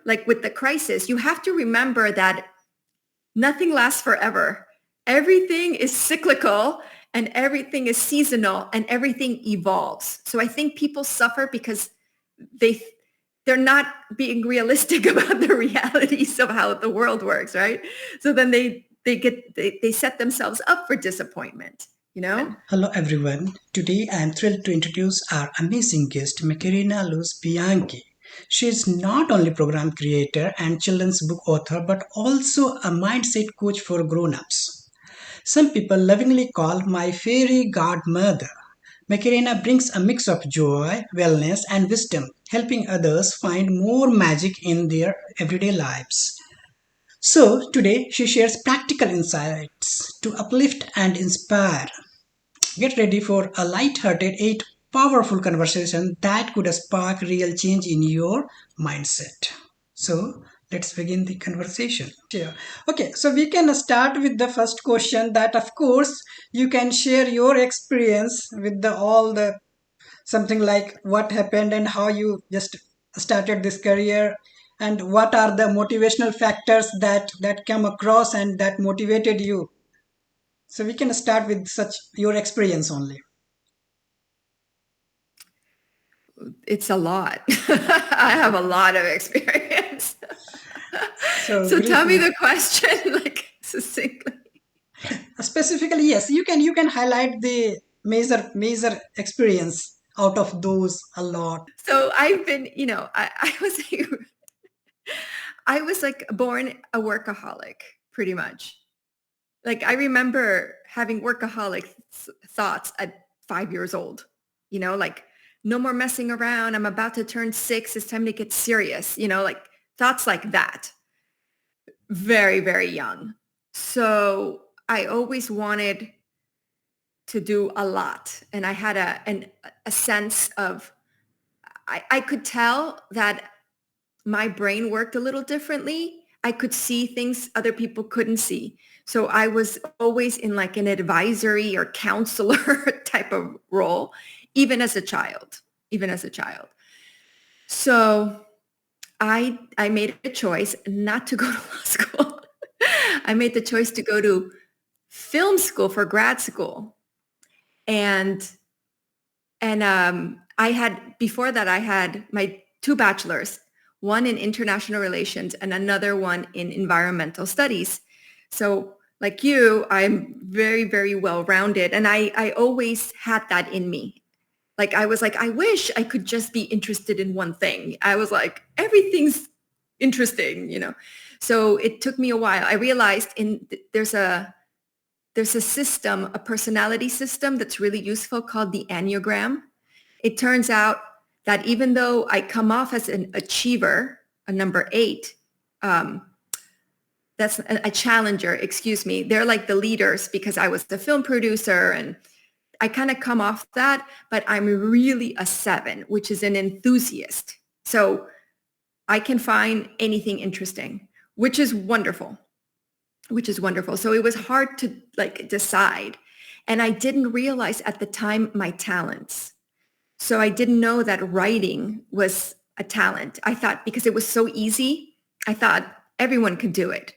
like with the crisis, you have to remember that nothing lasts forever. Everything is cyclical and everything is seasonal and everything evolves. So I think people suffer because they they're not being realistic about the realities of how the world works, right? So then they set themselves up for disappointment, you know? Hello everyone. Today I am thrilled to introduce our amazing guest, Macarena Luz Bianchi. She is not only program creator and children's book author, but also a mindset coach for grown-ups. Some people lovingly call my fairy godmother. Macarena brings a mix of joy, wellness, and wisdom, helping others find more magic in their everyday lives. So, today she shares practical insights to uplift and inspire. Get ready for a light-hearted yet powerful conversation that could spark real change in your mindset. So, let's begin the conversation. Sure. Okay, so we can start with the first question that of course you can share your experience with the all the something like what happened and how you just started this career and what are the motivational factors that come across and that motivated you. So we can start with such your experience only. It's a lot. I have a lot of experience. So So tell me briefly, the question like succinctly. specifically, yes, you can highlight the major experience out of those a lot. So I've been, I was like born a workaholic pretty much. Like I remember having workaholic thoughts at 5 years old, like no more messing around. I'm about to turn 6. It's time to get serious, like thoughts like that. Very, very young. So I always wanted to do a lot. And I had a sense of, I could tell that my brain worked a little differently. I could see things other people couldn't see. So I was always in like an advisory or counselor type of role, even as a child, even as a child. So I made a choice not to go to law school. I made the choice to go to film school for grad school. And I had, before that, I had my 2 bachelors, one in international relations and another one in environmental studies. So like you, I'm very, very well-rounded. And I always had that in me. Like, I was like, I wish I could just be interested in one thing. I was like, everything's interesting. So it took me a while. I realized there's a system, a personality system that's really useful called the Enneagram. It turns out that even though I come off as an achiever, a number 8, um, that's a challenger, excuse me. They're like the leaders because I was the film producer and I kind of come off that, but I'm really a 7, which is an enthusiast. So I can find anything interesting, which is wonderful, which is wonderful. So it was hard to like decide. And I didn't realize at the time my talents. So I didn't know that writing was a talent. I thought because it was so easy, I thought everyone could do it.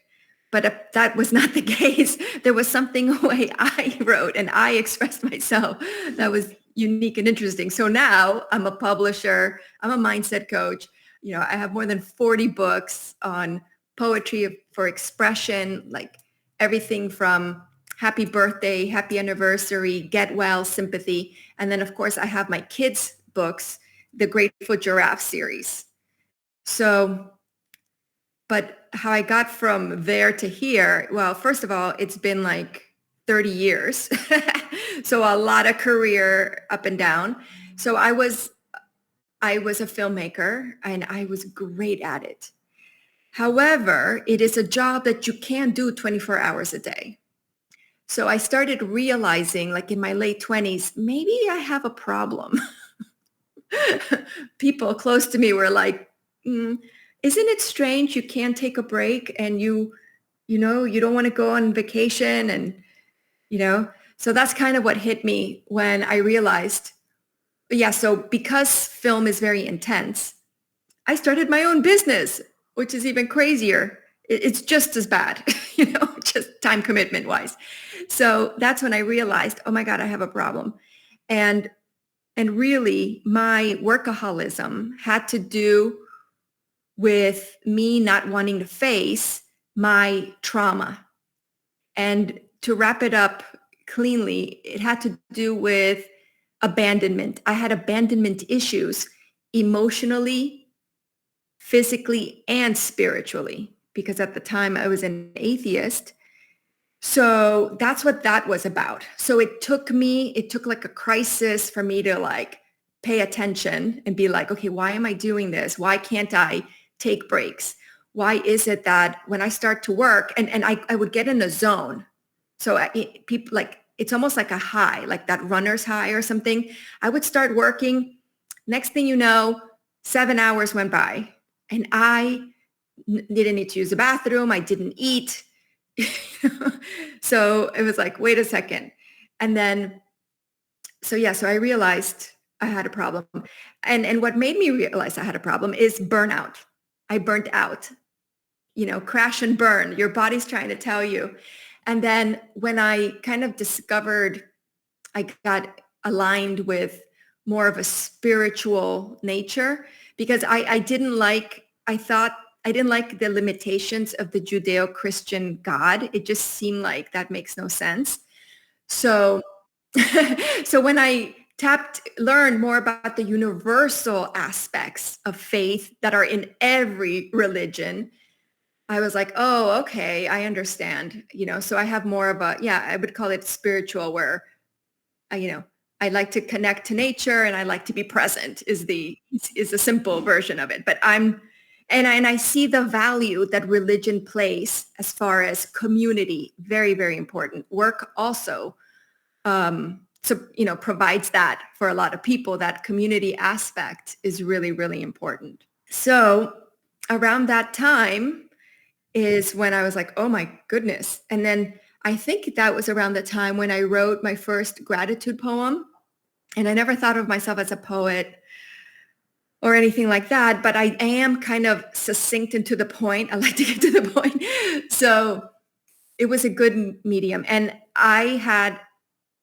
But that was not the case. There was something the way I wrote and I expressed myself that was unique and interesting. So now I'm a publisher. I'm a mindset coach. I have more than 40 books on poetry for expression, like everything from happy birthday, happy anniversary, get well, sympathy. And then, of course, I have my kids' books, the Grateful Giraffe series. So, but how I got from there to here, well, first of all, it's been like 30 years. So a lot of career up and down. So I was a filmmaker and I was great at it. However, it is a job that you can't do 24 hours a day. So I started realizing like in my late 20s, maybe I have a problem. People close to me were like, isn't it strange you can't take a break and you don't want to go on vacation so that's kind of what hit me when I realized, yeah, so because film is very intense, I started my own business. which is even crazier. It's just as bad, just time commitment wise. So that's when I realized, oh my God, I have a problem. And really my workaholism had to do with me not wanting to face my trauma. And to wrap it up cleanly, it had to do with abandonment. I had abandonment issues emotionally, physically, and spiritually, because at the time I was an atheist. So that's what that was about. So it took like a crisis for me to like pay attention and be like, okay, why am I doing this? Why can't I take breaks? Why is it that when I start to work and I would get in a zone. So people like, it's almost like a high, like that runner's high or something. I would start working. Next thing you know, 7 hours went by and I didn't need to use the bathroom. I didn't eat. So it was like, wait a second. And then, so I realized I had a problem. And what made me realize I had a problem is burnout. I burnt out, crash and burn. Your body's trying to tell you. And then when I kind of discovered I got aligned with more of a spiritual nature, because I thought I didn't like the limitations of the Judeo-Christian God. It just seemed like that makes no sense. So, so when I learned more about the universal aspects of faith that are in every religion, I was like, oh, okay, I understand. So I have more of I would call it spiritual, where I like to connect to nature and I like to be present is the simple version of it. But and I see the value that religion plays as far as community, very, very important. Work also, provides that for a lot of people. That community aspect is really, really important. So around that time is when I was like, oh my goodness. And then I think that was around the time when I wrote my first gratitude poem. And I never thought of myself as a poet or anything like that, but I am kind of succinct and to the point. I like to get to the point. So it was a good medium. And I had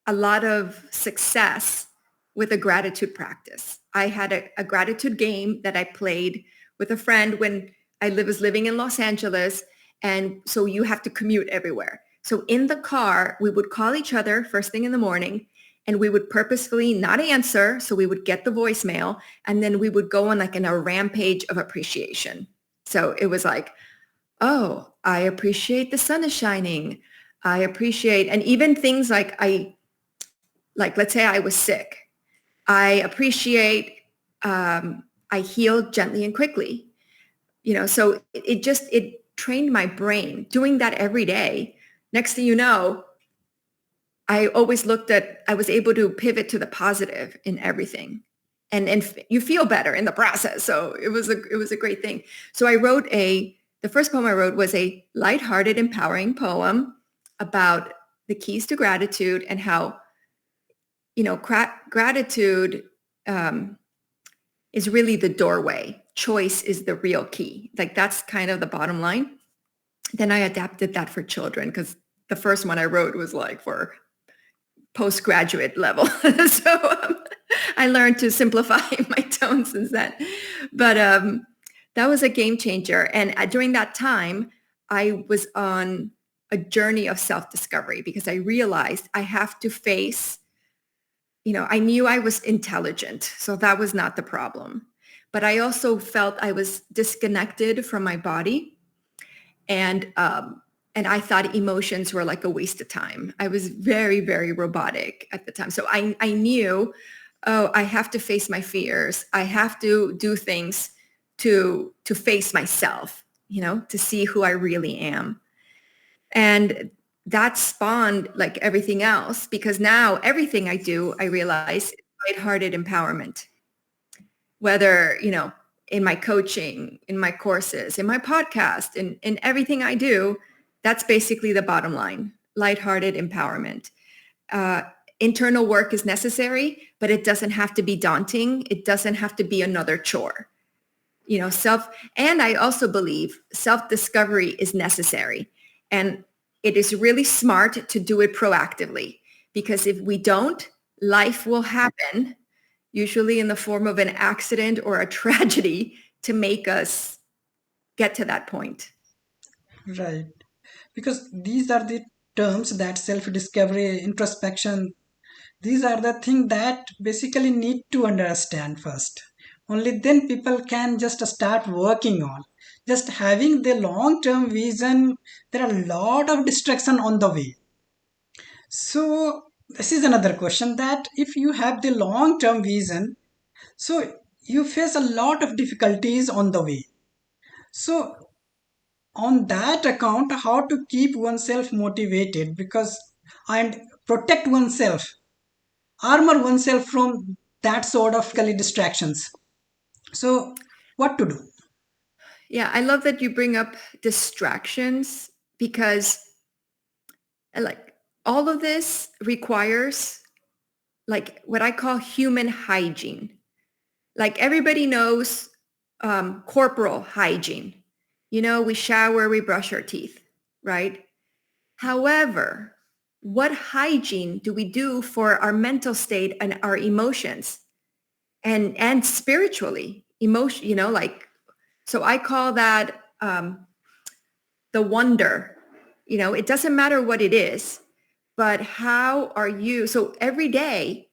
a lot of success with a gratitude practice. I had a gratitude game that I played with a friend when I was living in Los Angeles. And so you have to commute everywhere. So in the car, we would call each other first thing in the morning and we would purposefully not answer. So we would get the voicemail and then we would go on like in a rampage of appreciation. So it was like, oh, I appreciate the sun is shining. I appreciate, and even things like let's say I was sick. I appreciate, I healed gently and quickly. So it trained my brain doing that every day. Next thing you know, I was able to pivot to the positive in everything. And you feel better in the process. So it was a great thing. So the first poem I wrote was a lighthearted, empowering poem about the keys to gratitude and how, gratitude is really the doorway. Choice is the real key. Like that's kind of the bottom line. Then I adapted that for children because the first one I wrote was like for postgraduate level. So I learned to simplify my tone since then. But that was a game changer. And during that time, I was on a journey of self-discovery because I realized I have to face, I knew I was intelligent, so that was not the problem. But I also felt I was disconnected from my body. And I thought emotions were like a waste of time. I was very, very robotic at the time. So I knew, oh, I have to face my fears. I have to do things to face myself, to see who I really am. And that spawned like everything else, because now everything I do, I realize is lighthearted empowerment. Whether, in my coaching, in my courses, in my podcast, in everything I do, that's basically the bottom line, lighthearted empowerment. Internal work is necessary, but it doesn't have to be daunting. It doesn't have to be another chore. And I also believe self-discovery is necessary. And it is really smart to do it proactively, because if we don't, life will happen, usually in the form of an accident or a tragedy, to make us get to that point. Right. Because these are the terms that self-discovery, introspection, these are the things that basically need to understand first. Only then people can just start working on. Just having the long-term vision, there are a lot of distraction on the way. So this is another question that if you have the long-term vision, so you face a lot of difficulties on the way. So on that account, how to keep oneself motivated, because and protect oneself, armor oneself from that sort of distractions. So what to do? Yeah, I love that you bring up distractions, because like all of this requires like what I call human hygiene. Like everybody knows corporal hygiene. We shower, we brush our teeth, right? However, what hygiene do we do for our mental state and our emotions, and spiritually emotion, so I call that the wonder. It doesn't matter what it is, but how are you? So every day,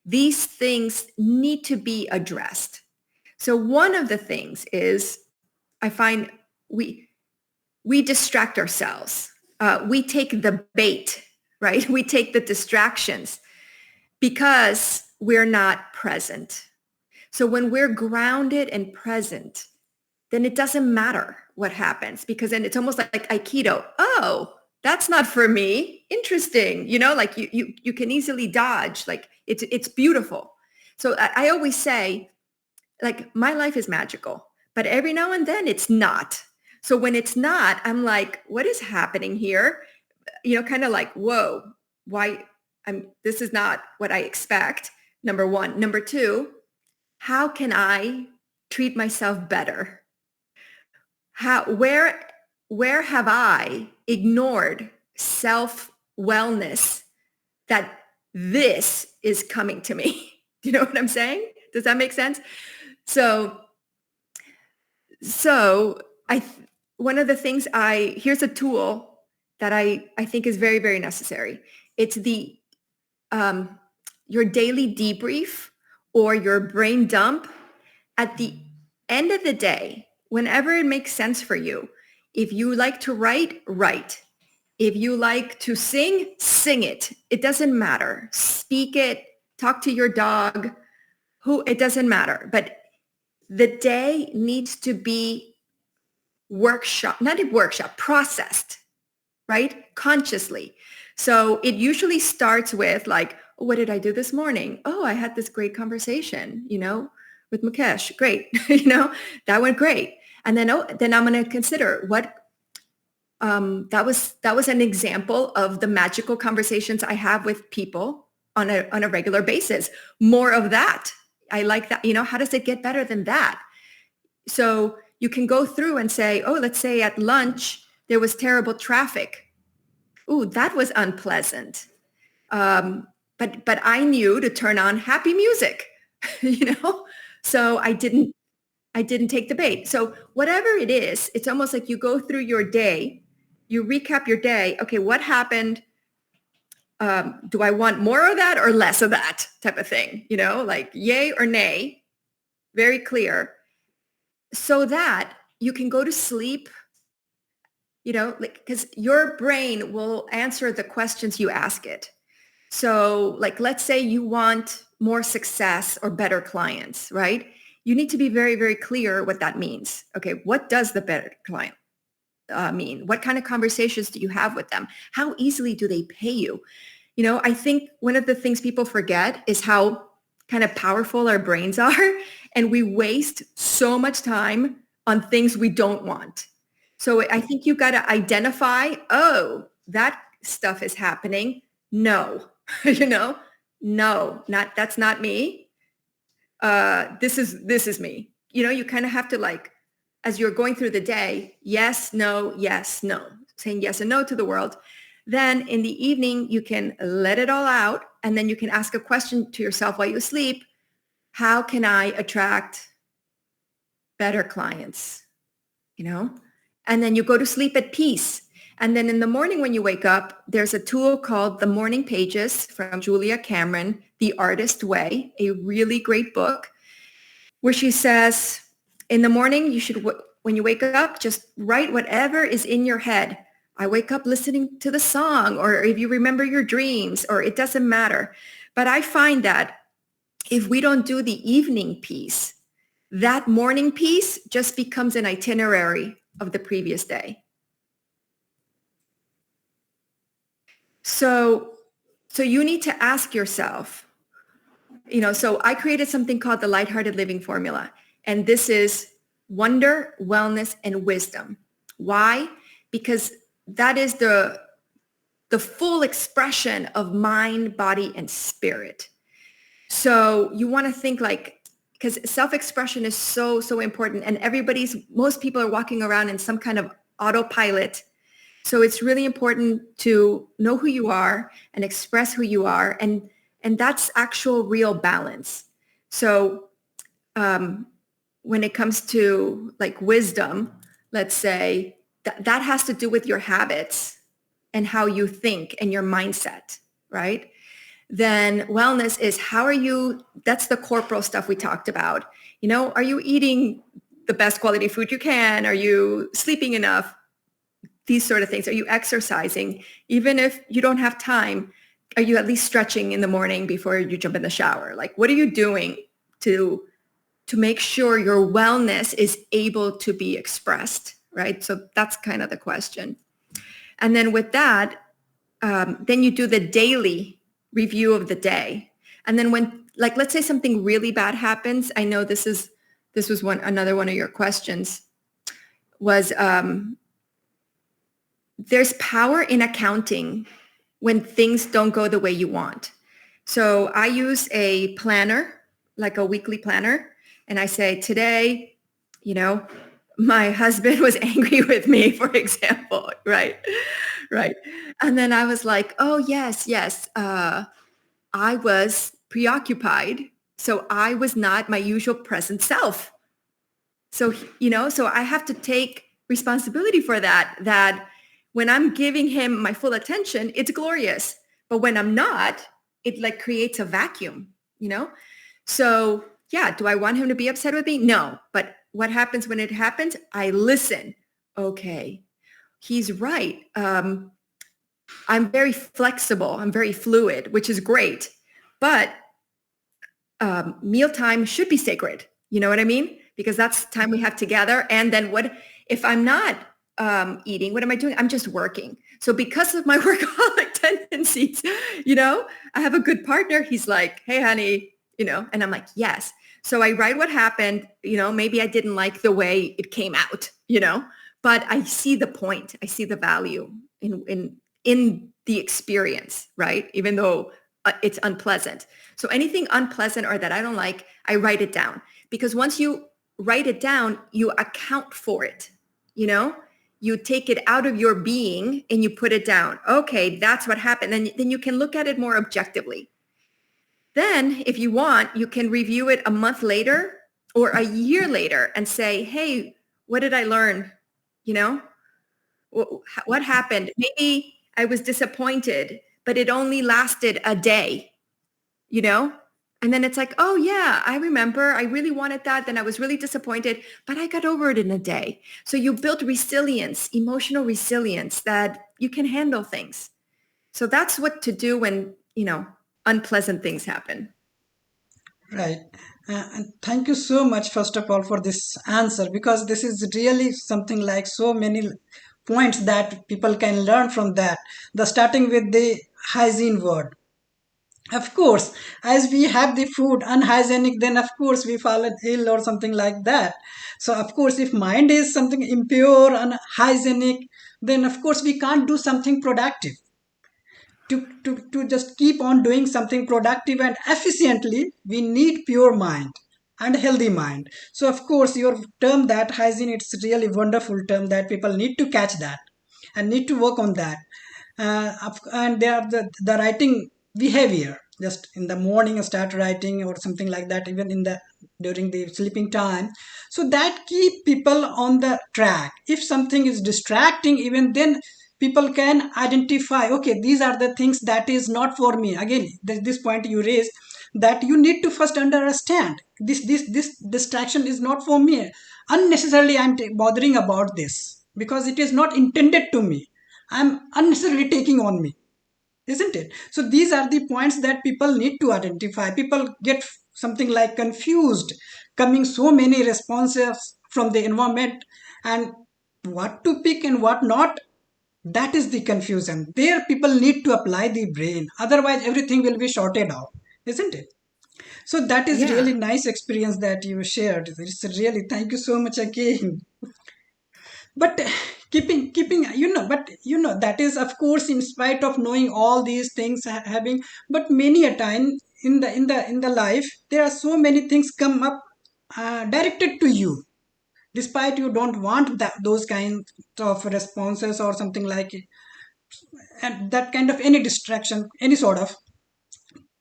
these things need to be addressed. So one of the things is, I find we distract ourselves. We take the bait, right? We take the distractions because we're not present. So when we're grounded and present, then it doesn't matter what happens, because then it's almost like Aikido. Oh, that's not for me. Interesting. Like you can easily dodge. Like it's beautiful. So I always say, like, my life is magical, but every now and then it's not. So when it's not, I'm like, what is happening here? Kind of like, whoa, why this is not what I expect. Number one. Number two, how can I treat myself better? Where have I ignored self wellness that this is coming to me? Do you know what I'm saying? Does that make sense? So I one of the things here's a tool that I think is very, very necessary. It's the your daily debrief, or your brain dump at the end of the day, whenever it makes sense for you. If you like to write, write. If you like to sing, sing it. It doesn't matter. Speak it, talk to your dog, it doesn't matter. But the day needs to be processed, right? Consciously. So it usually starts with like, what did I do this morning? Oh, I had this great conversation, with Mukesh. Great. That went great. And then, then I'm going to consider what, that was an example of the magical conversations I have with people on a regular basis. More of that. I like that. How does it get better than that? So you can go through and say, oh, let's say at lunch, there was terrible traffic. Ooh, that was unpleasant. But I knew to turn on happy music, so I didn't take the bait. So whatever it is, it's almost like you go through your day, you recap your day. Okay, what happened? Do I want more of that or less of that type of thing? Like yay or nay, very clear, so that you can go to sleep, because your brain will answer the questions you ask it. So like, let's say you want more success or better clients, right? You need to be very, very clear what that means. Okay, what does the better client mean? What kind of conversations do you have with them? How easily do they pay you? I think one of the things people forget is how kind of powerful our brains are, and we waste so much time on things we don't want. So I think you've got to identify, oh, that stuff is happening. No, no, that's not me. This is me. you kind of have to like, as you're going through the day, yes, no, saying yes and no to the world. Then in the evening, you can let it all out. And then you can ask a question to yourself while you sleep. How can I attract better clients? And then you go to sleep at peace. And then in the morning when you wake up, there's a tool called The Morning Pages from Julia Cameron, The Artist Way, a really great book, where she says, in the morning, you should, when you wake up, just write whatever is in your head. I wake up listening to the song, or if you remember your dreams, or it doesn't matter. But I find that if we don't do the evening piece, that morning piece just becomes an itinerary of the previous day. So you need to ask yourself, so I created something called the Lighthearted Living Formula. And this is wonder, wellness, and wisdom. Why? Because that is the full expression of mind, body, and spirit. So you want to think like, because self-expression is so, so important. And most people are walking around in some kind of autopilot. So it's really important to know who you are and express who you are. And that's actual real balance. So when it comes to like wisdom, let's say that has to do with your habits and how you think and your mindset, right? Then wellness is that's the corporal stuff we talked about. Are you eating the best quality food you can? Are you sleeping enough? These sort of things. Are you exercising? Even if you don't have time, are you at least stretching in the morning before you jump in the shower? Like, what are you doing to make sure your wellness is able to be expressed, right? So that's kind of the question. And then with that, then you do the daily review of the day. And then when, like, let's say something really bad happens. I know this was another one of your questions was, there's power in accounting when things don't go the way you want. So I use a planner, like a weekly planner. And I say, today, my husband was angry with me, for example, right? Right. And then I was like, oh, yes. I was preoccupied. So I was not my usual present self. So, so I have to take responsibility for that when I'm giving him my full attention, it's glorious. But when I'm not, it like creates a vacuum, So yeah, do I want him to be upset with me? No. But what happens when it happens? I listen. Okay, he's right. I'm very flexible. I'm very fluid, which is great. But mealtime should be sacred. You know what I mean? Because that's time we have together. And then what if I'm not eating? What am I doing? I'm just working. So because of my workaholic tendencies, I have a good partner. He's like, hey, honey, and I'm like, yes. So I write what happened. Maybe I didn't like the way it came out, but I see the point. I see the value in the experience, right? Even though it's unpleasant. So anything unpleasant or that I don't like, I write it down. Because once you write it down, you account for it, You take it out of your being and you put it down. Okay, that's what happened. Then you can look at it more objectively. Then if you want, you can review it a month later or a year later and say, hey, what did I learn? What happened? Maybe I was disappointed, but it only lasted a day, And then it's like, oh yeah, I remember I really wanted that. Then I was really disappointed, but I got over it in a day. So you build resilience, emotional resilience that you can handle things. So that's what to do when, unpleasant things happen. Right. And thank you so much, first of all, for this answer, because this is really something like so many points that people can learn from that. The starting with the hygiene word. Of course, as we have the food unhygienic, then of course we fall ill or something like that. So of course, if mind is something impure, unhygienic, then of course we can't do something productive. To just keep on doing something productive and efficiently, we need pure mind. and healthy mind. So of course your term that hygiene, it's really wonderful term that people need to catch that and need to work on that. And they are the writing behavior, just in the morning start writing or something like that, even in the during the sleeping time, so that keep people on the track. If something is distracting, even then people can identify, okay, these are the things that is not for me. Again, this point you raised, that you need to first understand this distraction is not for me. Unnecessarily I'm bothering about this because it is not intended to me. I'm unnecessarily taking on me, isn't it? So these are the points that people need to identify. People get something like confused, coming so many responses from the environment, and what to pick and what not, that is the confusion. There people need to apply the brain, otherwise everything will be sorted out, isn't it? So that is Yeah. really nice experience that you shared. It's really, thank you so much again. But keeping but that is of course in spite of knowing all these things, having, but many a time in the life there are so many things come up directed to you, despite you don't want those kinds of responses or something like it, and that kind of any distraction, any sort of,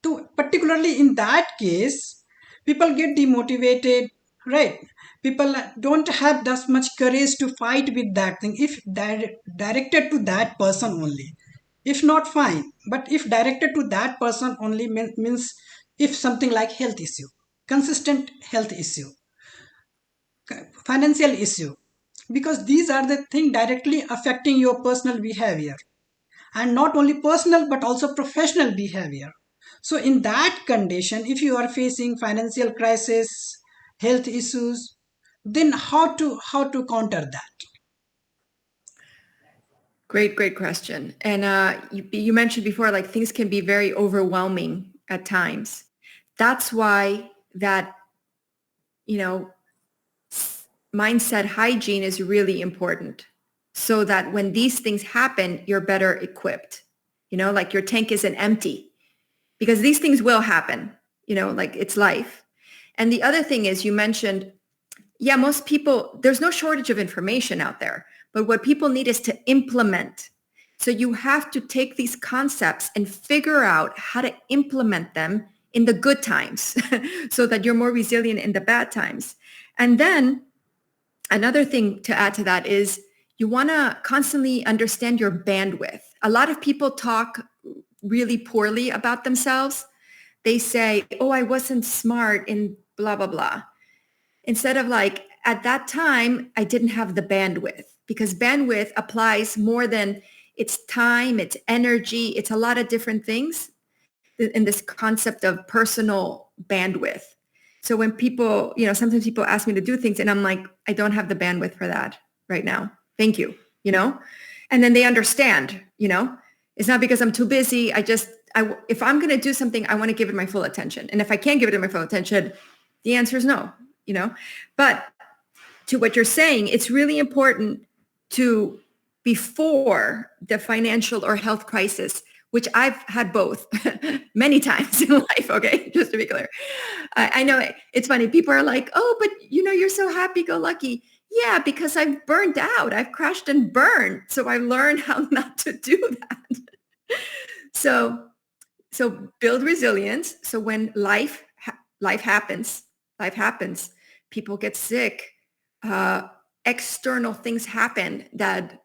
to particularly in that case people get demotivated, right? People don't have that much courage to fight with that thing if directed to that person only. If not, fine, but if directed to that person only, means if something like health issue, consistent health issue, financial issue, because these are the thing directly affecting your personal behavior, and not only personal but also professional behavior. So in that condition, if you are facing financial crisis, health issues, then how to counter that? Great question. And you mentioned before, like things can be very overwhelming at times. That's why that, you know, mindset hygiene is really important so that when these things happen, you're better equipped. Like your tank isn't empty because these things will happen, like it's life. And the other thing is you mentioned, yeah, most people, there's no shortage of information out there, but what people need is to implement. So you have to take these concepts and figure out how to implement them in the good times so that you're more resilient in the bad times. And then another thing to add to that is you want to constantly understand your bandwidth. A lot of people talk really poorly about themselves. They say, oh, I wasn't smart in blah, blah, blah. Instead of like, at that time, I didn't have the bandwidth, because bandwidth applies more than it's time, it's energy, it's a lot of different things in this concept of personal bandwidth. So when people, sometimes people ask me to do things and I'm like, I don't have the bandwidth for that right now. Thank you, and then they understand, it's not because I'm too busy. If I'm going to do something, I want to give it my full attention. And if I can't give it my full attention, the answer is no, but to what you're saying, it's really important to, before the financial or health crisis, which I've had both many times in life. Okay. Just to be clear. I know it's funny. People are like, oh, but you're so happy-go-lucky. Yeah, because I've burned out. I've crashed and burned. So I learned how not to do that. So, so build resilience. So when life happens, people get sick, external things happen that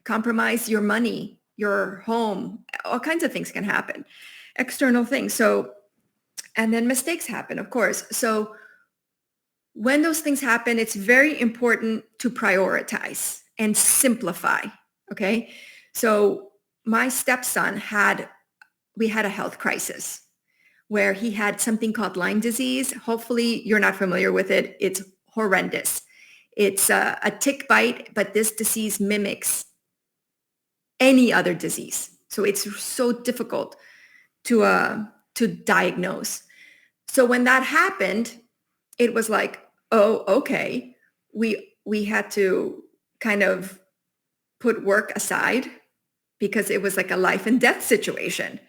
compromise your money, your home, all kinds of things can happen, external things. So, and then mistakes happen, of course. So when those things happen, it's very important to prioritize and simplify. Okay. So my stepson we had a health crisis where he had something called Lyme disease. Hopefully you're not familiar with it. It's horrendous. It's a tick bite, but this disease mimics any other disease. So it's so difficult to diagnose. So when that happened, it was like, oh, okay. We had to kind of put work aside because it was like a life and death situation.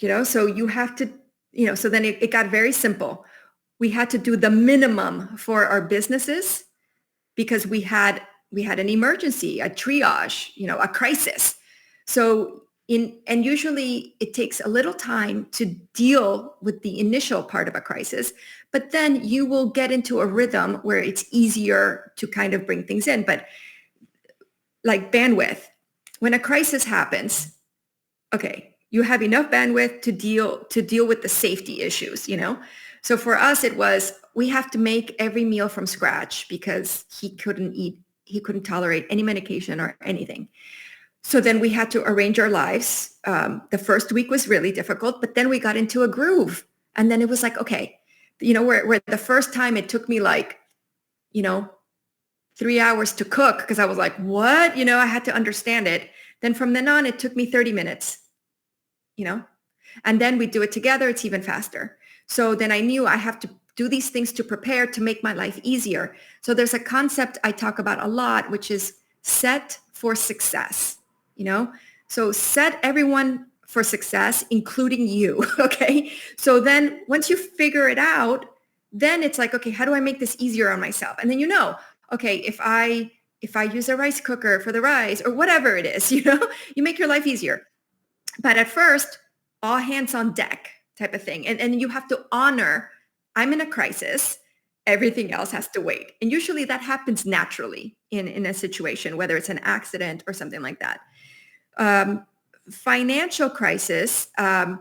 So you have to, so then it got very simple. we had to do the minimum for our businesses because we had an emergency, a triage, a crisis. So and usually it takes a little time to deal with the initial part of a crisis, but then you will get into a rhythm where it's easier to kind of bring things in. But like bandwidth, when a crisis happens, okay, you have enough bandwidth to deal with the safety issues. So for us, it was, we have to make every meal from scratch because he couldn't tolerate any medication or anything. So then we had to arrange our lives. The first week was really difficult, but then we got into a groove. And then it was like, okay, where the first time it took me like, 3 hours to cook because I was like, what? I had to understand it. Then from then on, it took me 30 minutes, and then we do it together. It's even faster. So then I knew I have to do these things to prepare to make my life easier. So there's a concept I talk about a lot, which is set for success, so set everyone for success, including you. Okay. So then once you figure it out, then it's like, okay, how do I make this easier on myself? And then, okay, if I use a rice cooker for the rice or whatever it is, you make your life easier. But at first, all hands on deck type of thing. And you have to honor, I'm in a crisis. Everything else has to wait. And usually that happens naturally in a situation, whether it's an accident or something like that. Financial crisis. I've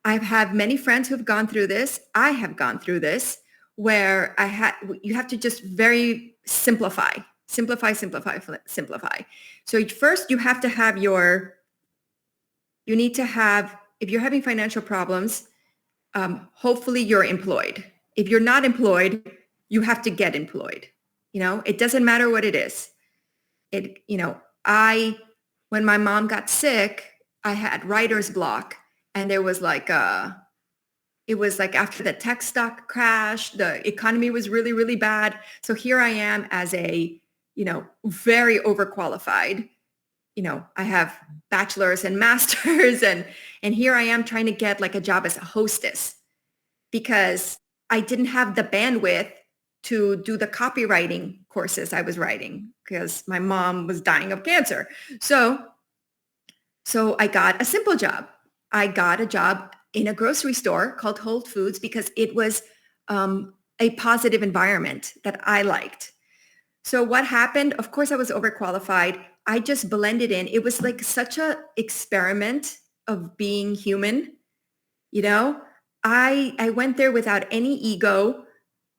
had many friends who've gone through this. I have gone through this where you have to just very simplify. So first you have to have if you're having financial problems, hopefully you're employed. If you're not employed, you have to get employed. It doesn't matter what it is. When my mom got sick, I had writer's block, and there was it was like after the tech stock crash, the economy was really, really bad. So here I am as a, very overqualified, I have bachelor's and master's and here I am trying to get like a job as a hostess because I didn't have the bandwidth to do the copywriting courses I was writing because my mom was dying of cancer. So I got a simple job. I got a job in a grocery store called Whole Foods because it was a positive environment that I liked. So what happened? Of course, I was overqualified. I just blended in. It was like such a experiment of being human. I went there without any ego.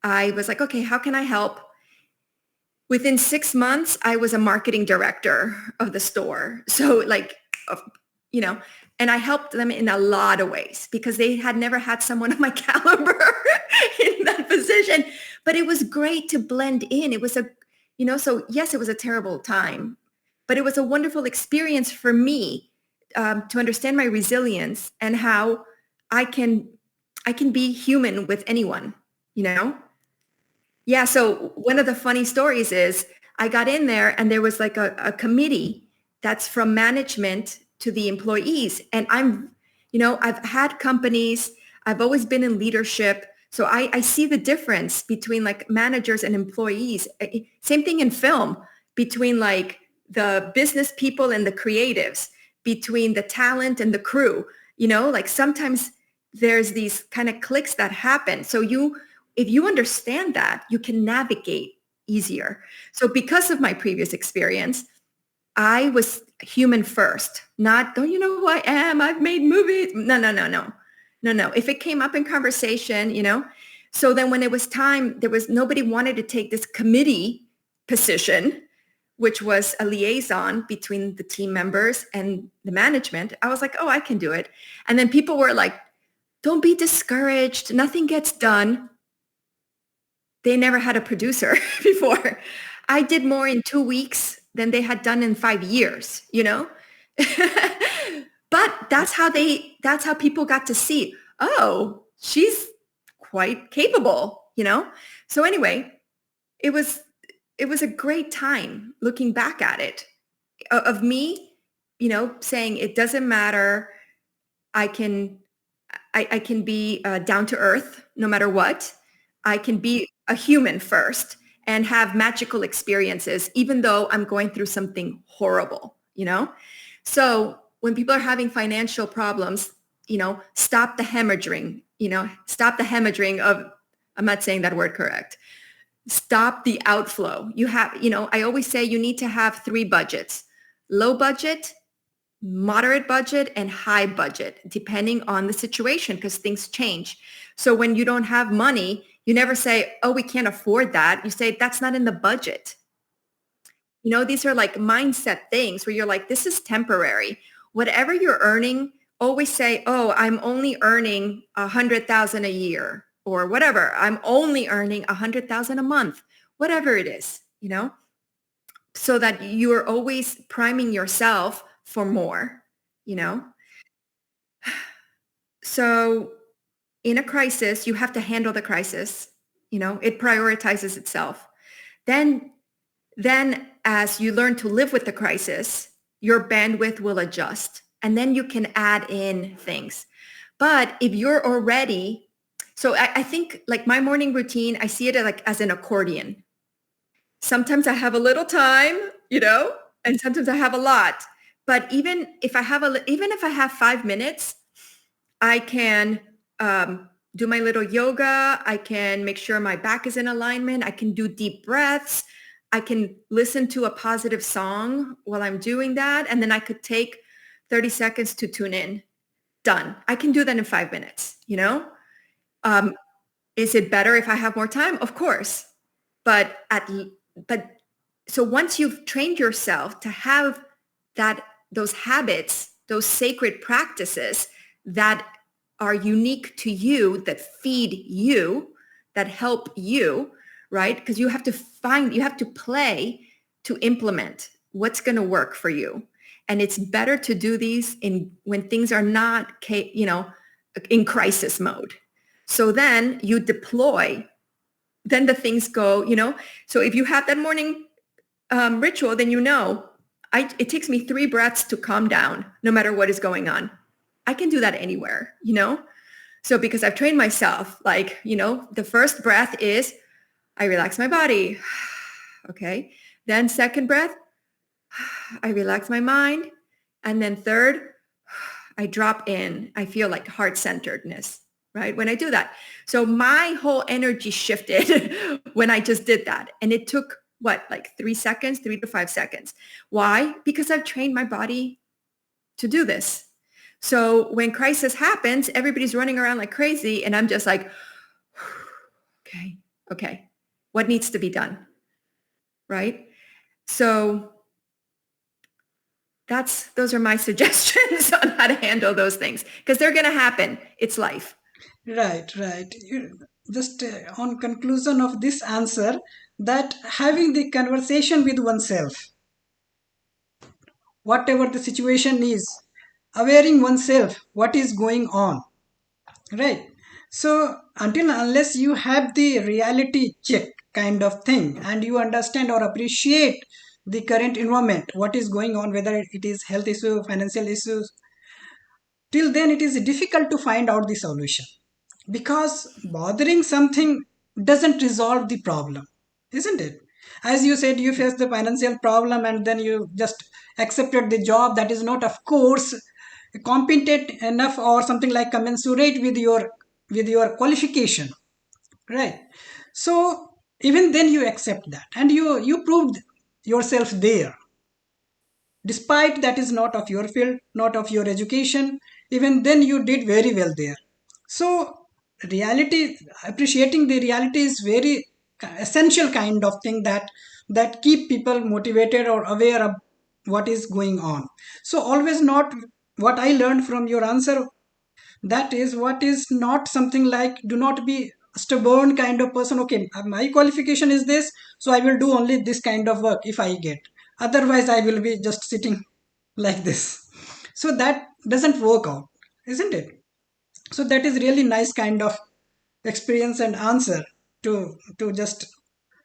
I was like, okay, how can I help? Within 6 months, I was a marketing director of the store. So and I helped them in a lot of ways because they had never had someone of my caliber in that position. But it was great to blend in. It was so yes, it was a terrible time, but it was a wonderful experience for me to understand my resilience and how I can be human with anyone. Yeah. So one of the funny stories is I got in there and there was like a committee that's from management to the employees. And I've had companies, I've always been in leadership. So I see the difference between like managers and employees. Same thing in film, between like the business people and the creatives, between the talent and the crew. Like sometimes there's these kind of clicks that happen. So if you understand that, you can navigate easier. So because of my previous experience, I was human first, not, don't you know who I am? I've made movies. No. If it came up in conversation, so then when it was time, nobody wanted to take this committee position, which was a liaison between the team members and the management. I was like, oh, I can do it. And then people were like, don't be discouraged. Nothing gets done. They never had a producer before. I did more in 2 weeks than they had done in 5 years, But that's how people got to see, oh, she's quite capable, So anyway, it was a great time looking back at it of me, saying it doesn't matter. I can I can be down to earth no matter what. I can be a human first and have magical experiences, even though I'm going through something horrible, you know? So when people are having financial problems, stop the hemorrhaging, stop the hemorrhaging of, I'm not saying that word correct. Stop the outflow. I always say you need to have three budgets: low budget, moderate budget, and high budget, depending on the situation, because things change. So when you don't have money, you never say, oh, we can't afford that. You say, that's not in the budget. These are like mindset things where you're like, this is temporary. Whatever you're earning, always say, oh, I'm only earning 100,000 a year or whatever. I'm only earning 100,000 a month, whatever it is, so that you're always priming yourself for more, you know? So in a crisis, you have to handle the crisis, it prioritizes itself. Then as you learn to live with the crisis, your bandwidth will adjust and then you can add in things. But if you're already, so I think like my morning routine, I see it like as an accordion. Sometimes I have a little time, and sometimes I have a lot. But even if I have 5 minutes, I can do my little yoga. I can make sure my back is in alignment. I can do deep breaths. I can listen to a positive song while I'm doing that. And then I could take 30 seconds to tune in. Done. I can do that in 5 minutes, Is it better if I have more time? Of course. But so once you've trained yourself to have those habits, those sacred practices that are unique to you, that feed you, that help you, right? Because you have to play to implement what's going to work for you. And it's better to do these when things are not, in crisis mode. So then you deploy, then the things go, so if you have that morning ritual, then it takes me 3 breaths to calm down no matter what is going on. I can do that anywhere, So because I've trained myself, like, the first breath is I relax my body. Okay. Then second breath, I relax my mind. And then third, I drop in. I feel like heart-centeredness, right? When I do that. So my whole energy shifted when I just did that. And it took like 3 seconds, 3 to 5 seconds. Why? Because I've trained my body to do this. So when crisis happens, everybody's running around like crazy. And I'm just like, okay. What needs to be done? Right? So those are my suggestions on how to handle those things, because they're going to happen. It's life. Right, right. Just on conclusion of this answer, that having the conversation with oneself, whatever the situation is, awareing oneself what is going on, right? So until unless you have the reality check kind of thing and you understand or appreciate the current environment, what is going on, whether it is health issue, financial issues, till then it is difficult to find out the solution, because bothering something doesn't resolve the problem, isn't it? As you said, you faced the financial problem and then you just accepted the job that is not, of course, competent enough or something like commensurate with your qualification, right? So even then you accept that and you proved yourself there, despite that is not of your field, not of your education. Even then you did very well there. So reality, appreciating the reality is very essential kind of thing that keep people motivated or aware of what is going on. So always not, what I learned from your answer, that is, what is not something like, do not be stubborn kind of person. Okay, my qualification is this, so I will do only this kind of work if I get, otherwise I will be just sitting like this. So that doesn't work out, isn't it? So that is really nice kind of experience and answer to just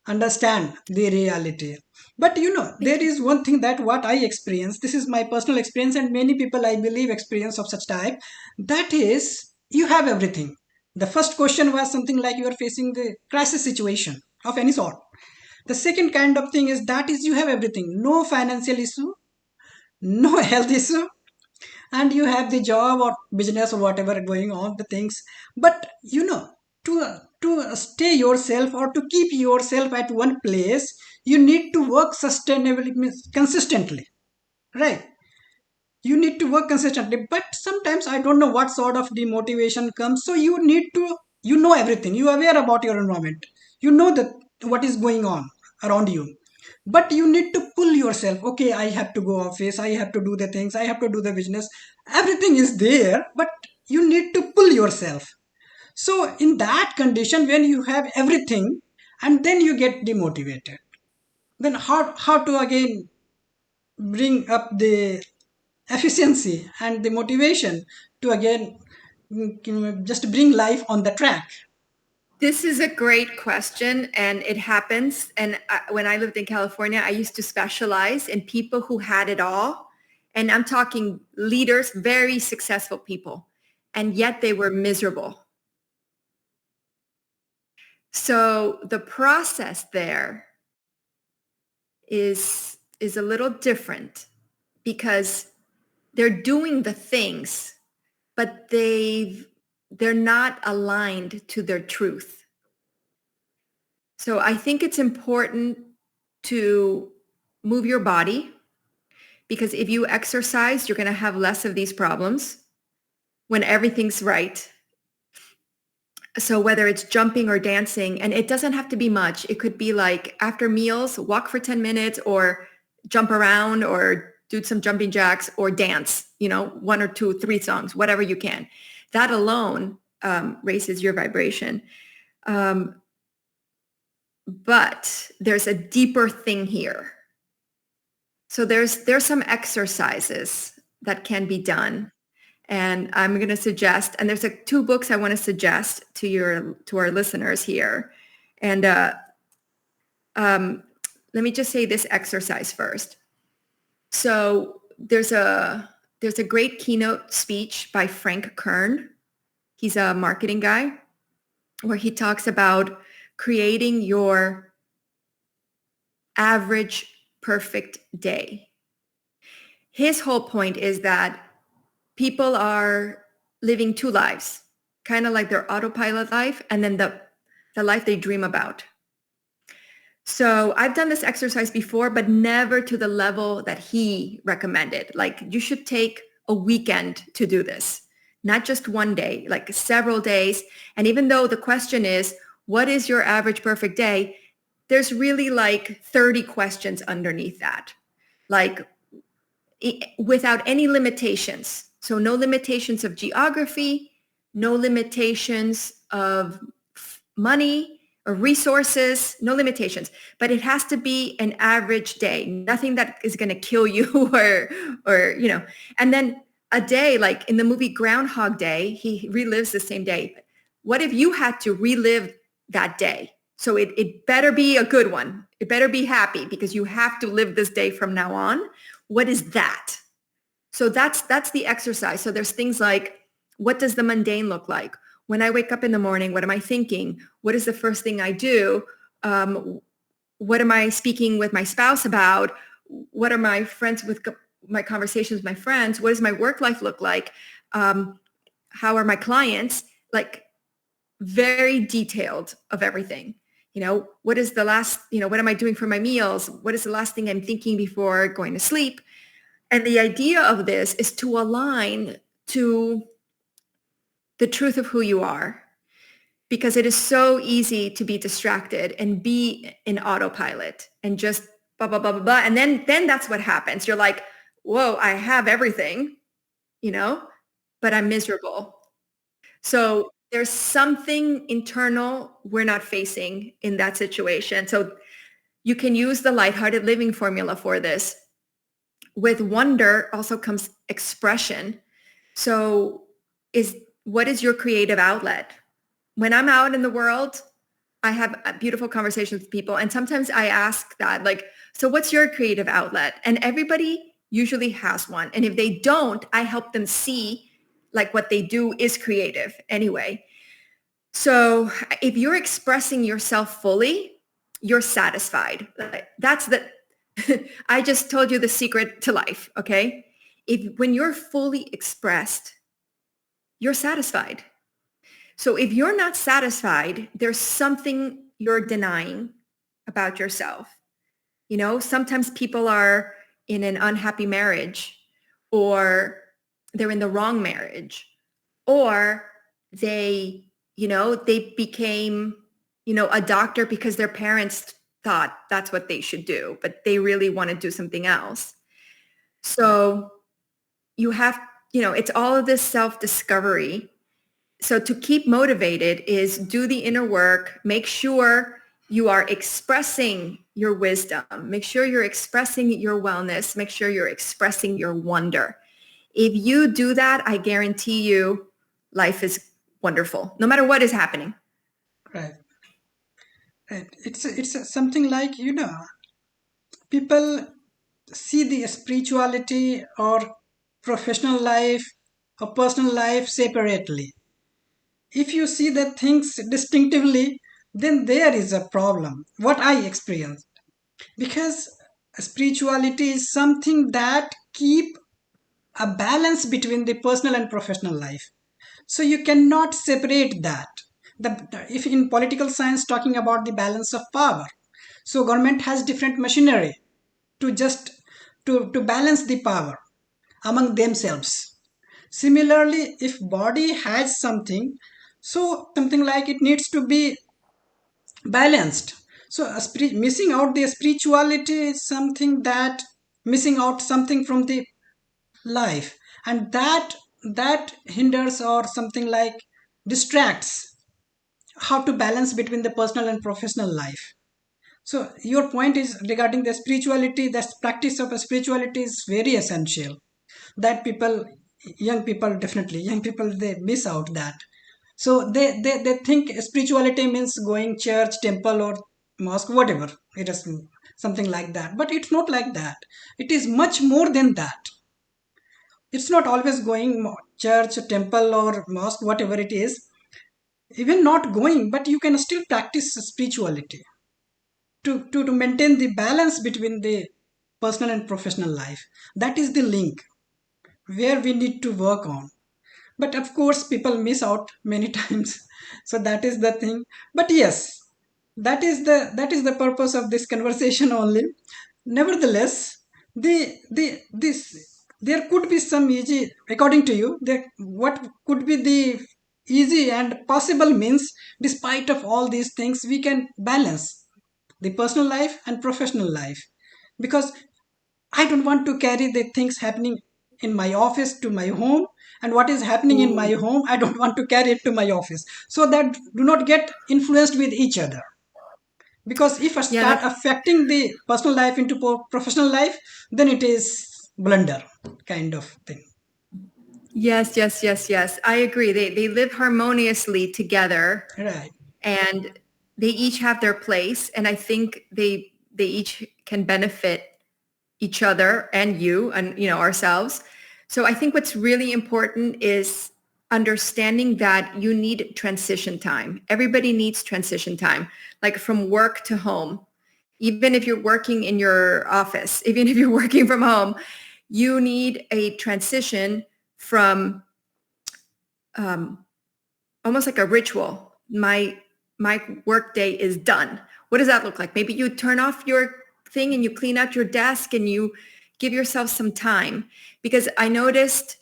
understand the reality. But Thank there you. is one thing that what I experience, this is my personal experience and many people I believe experience of such type, that is, You have everything. The first question was something like you are facing the crisis situation of any sort. The second kind of thing is that is you have everything. No financial issue, no health issue, and you have the job or business or whatever going on the things. But to stay yourself or to keep yourself at one place, you need to work sustainably, means consistently, right? You need to work consistently, but sometimes I don't know what sort of demotivation comes. So you need to, you know everything, you are aware about your environment, you know that what is going on around you, but you need to pull yourself. Okay, I have to go office, I have to do the things, I have to do the business, everything is there, but you need to pull yourself. So in that condition, when you have everything and then you get demotivated, then how to again bring up the efficiency and the motivation to again just bring life on the track. This is a great question, and it happens. And when I lived in California, I used to specialize in people who had it all. And I'm talking leaders, very successful people, and yet they were miserable. So the process there is a little different because they're doing the things, but they're not aligned to their truth. So I think it's important to move your body, because if you exercise, you're going to have less of these problems when everything's right. So whether it's jumping or dancing, and it doesn't have to be much. It could be like after meals, walk for 10 minutes or jump around or do some jumping jacks or dance, one or two, three songs, whatever you can. That alone raises your vibration. But there's a deeper thing here. So there's some exercises that can be done. And I'm going to suggest, and there's two books I want to suggest to our listeners here. And let me just say this exercise first. So there's a great keynote speech by Frank Kern. He's a marketing guy, where he talks about creating your average perfect day. His whole point is that people are living two lives, kind of like their autopilot life and then the life they dream about. So I've done this exercise before, but never to the level that he recommended. Like, you should take a weekend to do this, not just one day, like several days. And even though the question is, what is your average perfect day? There's really like 30 questions underneath that, like without any limitations. So no limitations of geography, no limitations of money or resources, no limitations, but it has to be an average day, nothing that is going to kill you or, and then a day, like in the movie Groundhog Day, he relives the same day. What if you had to relive that day? So it better be a good one. It better be happy, because you have to live this day from now on. What is that? So that's the exercise. So there's things like, what does the mundane look like? When I wake up in the morning, what am I thinking? What is the first thing I do? What am I speaking with my spouse about? What are my my conversations with my friends? What does my work life look like? How are my clients? Like, very detailed of everything. What is the last, what am I doing for my meals? What is the last thing I'm thinking before going to sleep? And the idea of this is to align to the truth of who you are, because it is so easy to be distracted and be in autopilot and just blah, blah, blah, blah, blah. And then that's what happens. You're like, whoa, I have everything, but I'm miserable. So there's something internal we're not facing in that situation. So you can use the lighthearted living formula for this. With wonder also comes expression. So what is your creative outlet? When I'm out in the world, I have beautiful conversations with people. And sometimes I ask that, like, so what's your creative outlet? And everybody usually has one. And if they don't, I help them see like what they do is creative anyway. So if you're expressing yourself fully, you're satisfied. That's the, I just told you the secret to life. Okay. When you're fully expressed, you're satisfied. So if you're not satisfied, there's something you're denying about yourself. Sometimes people are in an unhappy marriage, or they're in the wrong marriage, or they became, a doctor because their parents thought that's what they should do, but they really want to do something else. So you have, it's all of this self-discovery. So to keep motivated is do the inner work, make sure you are expressing your wisdom, make sure you're expressing your wellness, make sure you're expressing your wonder. If you do that, I guarantee you life is wonderful, no matter what is happening. Right. Right. It's something like, people see the spirituality or professional life or personal life separately. If you see the things distinctively, then there is a problem. What I experienced, because spirituality is something that keep a balance between the personal and professional life. So you cannot separate that. If in political science talking about the balance of power, so government has different machinery to just to balance the power among themselves. Similarly, if body has something, so something like it needs to be balanced. So missing out the spirituality is something that missing out something from the life, and that hinders or something like distracts how to balance between the personal and professional life. So your point is regarding the spirituality, the practice of spirituality is very essential, that people, young people, they miss out that. So they think spirituality means going church, temple, or mosque, whatever it is, something like that. But it's not like that. It is much more than that. It's not always going church, temple, or mosque, whatever it is. Even not going, but you can still practice spirituality to maintain the balance between the personal and professional life. That is the link where we need to work on. But of course people miss out many times. So that is the thing. But yes, that is the purpose of this conversation only. Nevertheless, this there could be some easy, according to you, there what could be the easy and possible means, despite of all these things, we can balance the personal life and professional life. Because I don't want to carry the things happening in my office to my home, and what is happening in my Ooh. home, I don't want to carry it to my office. So that do not get influenced with each other. Because if I Yeah, start affecting the personal life into professional life, then it is blunder kind of thing. yes, yes, yes, yes. I agree. They live harmoniously together, Right. and they each have their place. And I think they each can benefit each other and you and ourselves. So I think what's really important is understanding that you need transition time. Everybody needs transition time, like from work to home. Even if you're working in your office, even if you're working from home, you need a transition from almost like a ritual. My work day is done. What does that look like? Maybe you turn off your thing and you clean out your desk and you give yourself some time. Because I noticed,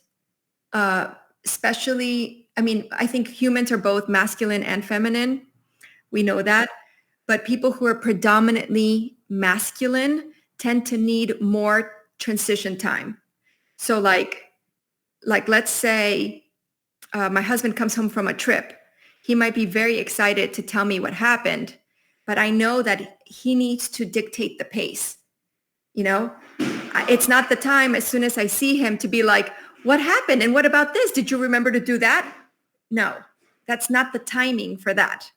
especially, I mean, I think humans are both masculine and feminine. We know that. But people who are predominantly masculine tend to need more transition time. So like let's say my husband comes home from a trip. He might be very excited to tell me what happened, but I know that he needs to dictate the pace. You know, it's not the time as soon as I see him to be like, what happened? And what about this? Did you remember to do that? No, that's not the timing for that.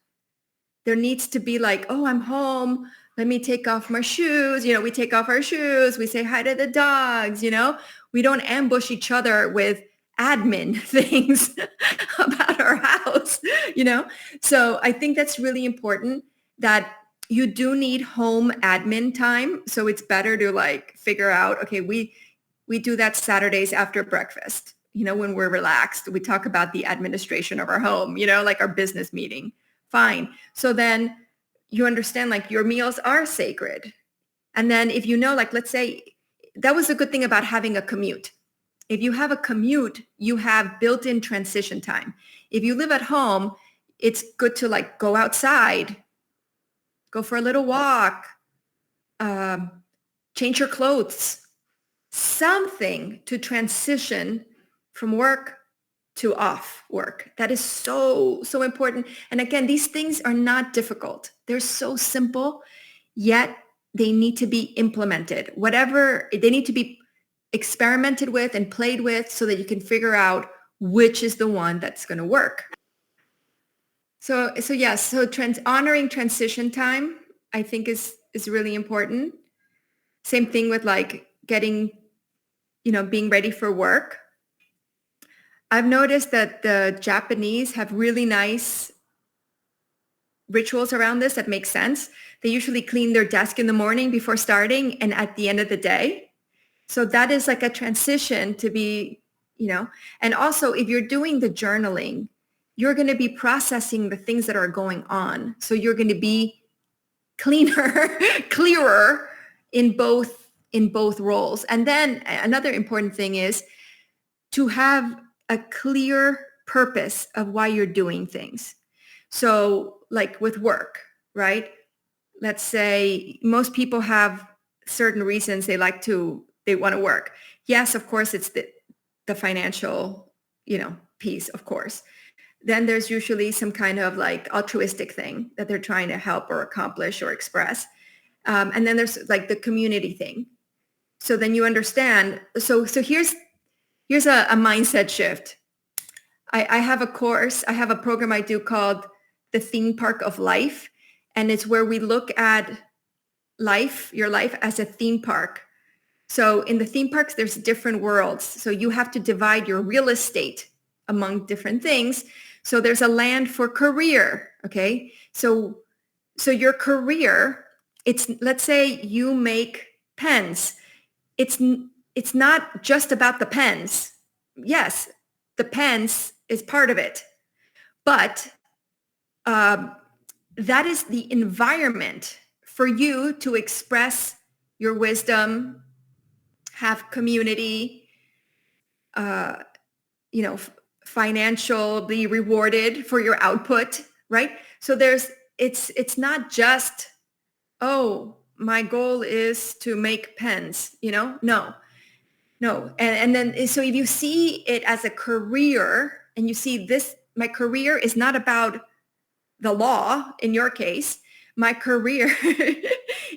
There needs to be like, oh, I'm home. Let me take off my shoes. We take off our shoes. We say hi to the dogs. We don't ambush each other with admin things about our house, you know? So I think that's really important that you do need home admin time. So it's better to like figure out, okay, we do that Saturdays after breakfast, you know, when we're relaxed. We talk about the administration of our home, you know, like our business meeting. Fine. So then you understand like your meals are sacred. And then if you know, like, let's say that was a good thing about having a commute. If you have a commute, you have built-in transition time. If you live at home, it's good to like go outside, go for a little walk, um, change your clothes, something to transition from work to off work. That is so, so important. And again, these things are not difficult. They're so simple, yet they need to be implemented. Whatever, they need to be experimented with and played with so that you can figure out which is the one that's going to work. So yes, so honoring transition time, I think is really important. Same thing with like getting, you know, being ready for work. I've noticed that the Japanese have really nice rituals around this that make sense. They usually clean their desk in the morning before starting and at the end of the day. So that is like a transition to be, you know, and also if you're doing the journaling, you're going to be processing the things that are going on. So you're going to be cleaner, clearer in both roles. And then another important thing is to have a clear purpose of why you're doing things. So like with work, right? Let's say most people have certain reasons they want to work. Yes, of course, it's the financial, you know, piece, of course. Then there's usually some kind of like altruistic thing that they're trying to help or accomplish or express. And then there's like the community thing. So then you understand. So here's a mindset shift. I have a program I do called the Theme Park of Life. And it's where we look at your life as a theme park. So in the theme parks, there's different worlds. So you have to divide your real estate among different things. So there's a land for career. Okay. So your career, let's say you make pens. It's not just about the pens. Yes, the pens is part of it, but that is the environment for you to express your wisdom, have community, you know, financially rewarded for your output, right? So it's not just, oh, my goal is to make pens, you know? No. And then, so if you see it as a career and you see this, my career is not about the law in your case, my career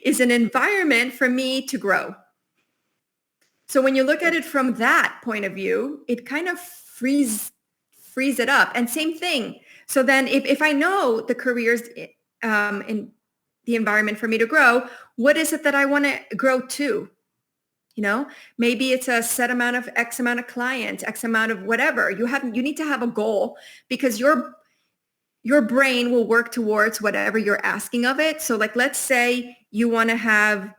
is an environment for me to grow. So when you look at it from that point of view, it kind of frees it up. And same thing. So then if I know the careers in the environment for me to grow, what is it that I want to grow to? You know, maybe it's a set amount of X amount of clients, X amount of whatever. You need to have a goal because your brain will work towards whatever you're asking of it. So like, let's say you want to have,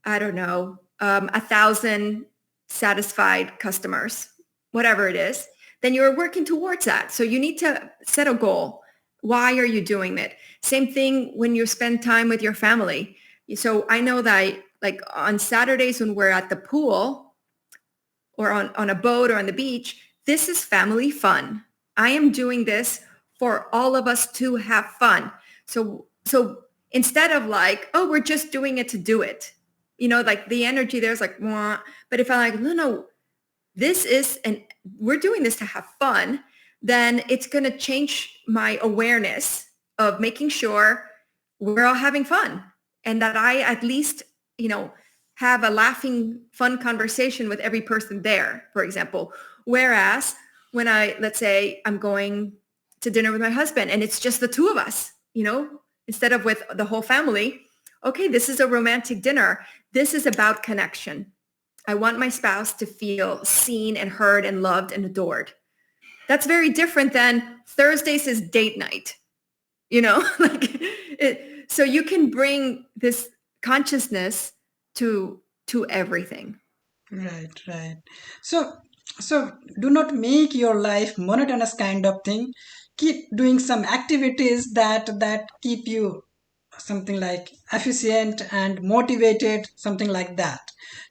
I don't know, 1,000 satisfied customers, whatever it is, then you're working towards that. So you need to set a goal. Why are you doing it? Same thing when you spend time with your family. So I know that like on Saturdays when we're at the pool or on a boat or on the beach, this is family fun. I am doing this for all of us to have fun. So instead of like, oh, we're just doing it to do it, you know, like the energy there's like, wah. But if I'm like, no, we're doing this to have fun, then it's going to change my awareness of making sure we're all having fun and that I at least, you know, have a laughing, fun conversation with every person there, for example. Whereas when let's say I'm going to dinner with my husband and it's just the two of us, you know, instead of with the whole family. Okay, this is a romantic dinner. This is about connection. I want my spouse to feel seen and heard and loved and adored. That's very different than Thursdays is date night, so you can bring this consciousness to everything. Right, right. So, so do not make your life monotonous kind of thing. Keep doing some activities that keep you something like efficient and motivated, something like that.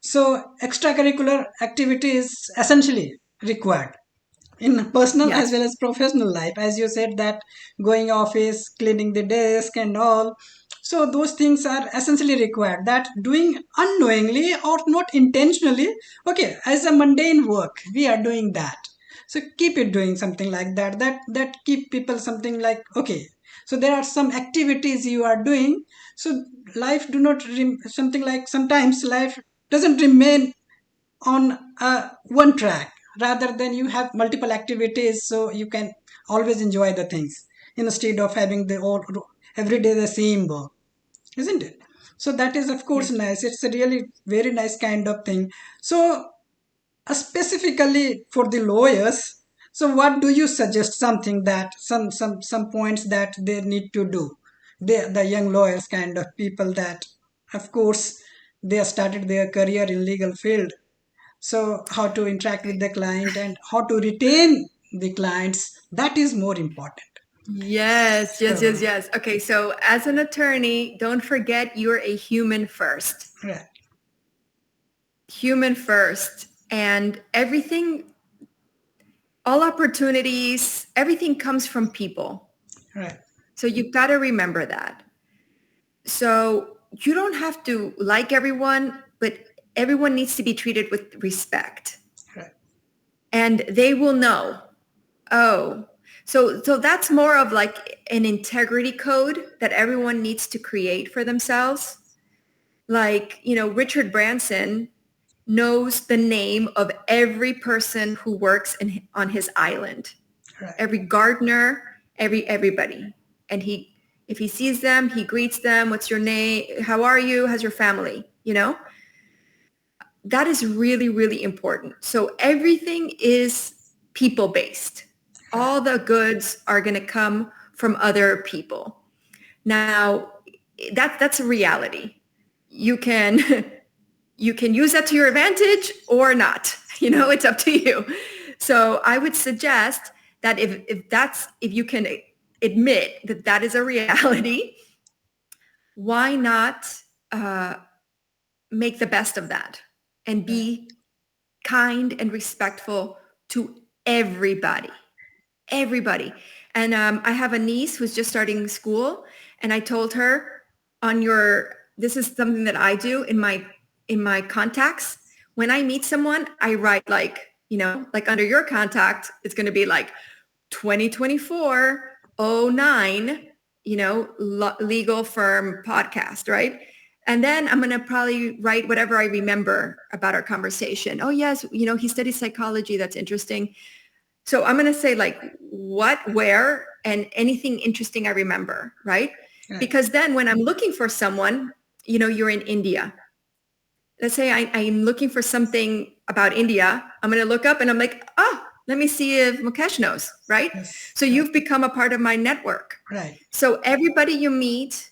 So, extracurricular activity is essentially required in personal as Yes. well as professional life, as you said that going office, cleaning the desk and all. So those things are essentially required, that doing unknowingly or not intentionally, okay, as a mundane work we are doing that. So keep it doing something like that keep people something like, okay, so there are some activities you are doing. So life do not something like, sometimes life doesn't remain on one track, rather than you have multiple activities, so you can always enjoy the things instead of having the all every day the same work, isn't it? So that is of course Yes. nice. It's a really very nice kind of thing. So specifically for the lawyers, so what do you suggest, something that some points that they need to do, the young lawyers kind of people that of course they have started their career in legal field, so how to interact with the client and how to retain the clients, that is more important. Yes, yes, yes, So, yes. Okay, so as an attorney, don't forget you're a human first. right, Human first. And everything, all opportunities, everything comes from people. right, So you've got to remember that. So you don't have to like everyone, but everyone needs to be treated with respect. right, And they will know, oh, so that's more of like an integrity code that everyone needs to create for themselves. Like, Richard Branson knows the name of every person who works on his island, right. every gardener, everybody. And if he sees them, he greets them. What's your name? How are you? How's your family? That is really, really important. So everything is people based. All the goods are going to come from other people. Now, that's a reality. You can you can use that to your advantage or not. It's up to you. So I would suggest that if you can admit that that is a reality, why not uh, make the best of that and Right. be kind and respectful to everybody, everybody. And I have a niece who's just starting school, and I told her this is something that I do in my contacts. When I meet someone, I write like under your contact, it's going to be like 2024-09, legal firm podcast, right? And then I'm going to probably write whatever I remember about our conversation. Oh, yes, he studies psychology. That's interesting. So I'm going to say like what, where, and anything interesting I remember, right? Right. Because then when I'm looking for someone, you're in India. Let's say I'm looking for something about India. I'm going to look up and I'm like, oh, let me see if Mukesh knows, right? Yes. So Right. you've become a part of my network. Right. So everybody you meet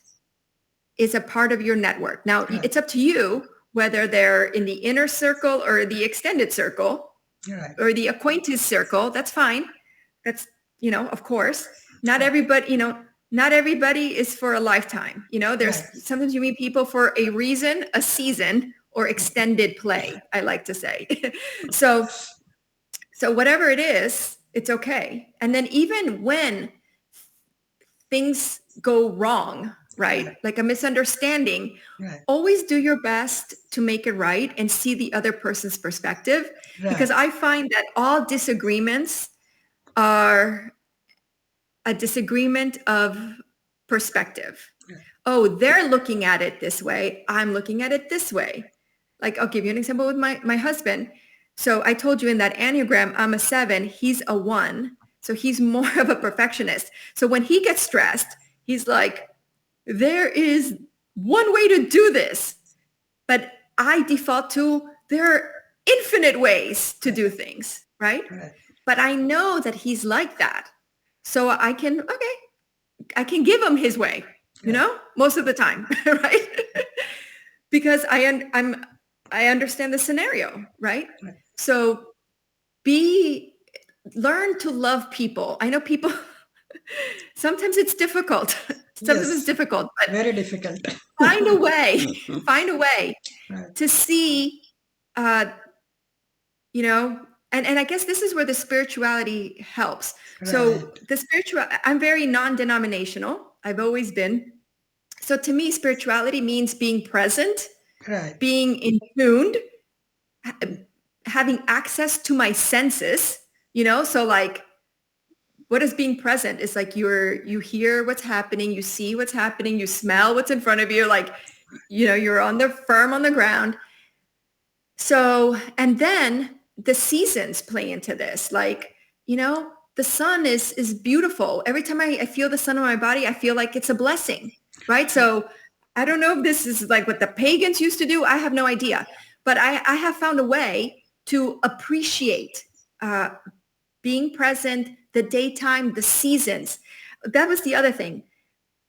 is a part of your network. Now, Right. it's up to you whether they're in the inner circle or the extended circle Right. or the acquaintance circle. That's fine. That's, of course, not Right. everybody, not everybody is for a lifetime. There's Right. sometimes you meet people for a reason, a season, or extended play, I like to say. So whatever it is, it's okay. And then even when things go wrong, right? Right. Like a misunderstanding, Right. always do your best to make it right and see the other person's perspective. Because Right. I find that all disagreements are a disagreement of perspective. Right. Oh, they're looking at it this way. I'm looking at it this way. Like, I'll give you an example with my husband. So I told you in that Enneagram, I'm a 7, he's a 1. So he's more of a perfectionist. So when he gets stressed, he's like, there is one way to do this. But I default to there are infinite ways to do things, right? Right. But I know that he's like that. So I can give him his way, Right. most of the time, right? Because I understand the scenario, right? Right. So be learn to love people. I know people sometimes it's difficult. Sometimes it's Yes. difficult, but Very difficult. find a way, find a way Right. to see uh, and I guess this is where the spirituality helps. So Right. I'm very non-denominational. I've always been. So to me, spirituality means being present, Right. being in tuned, ha- having access to my senses, so like what is being present is like you hear what's happening, you see what's happening, you smell what's in front of you, like, you're firm on the ground. So, and then the seasons play into this. Like, the sun is beautiful. Every time I feel the sun on my body, I feel like it's a blessing, right? So I don't know if this is like what the pagans used to do. I have no idea. But I have found a way to appreciate uh, being present, the daytime, the seasons. That was the other thing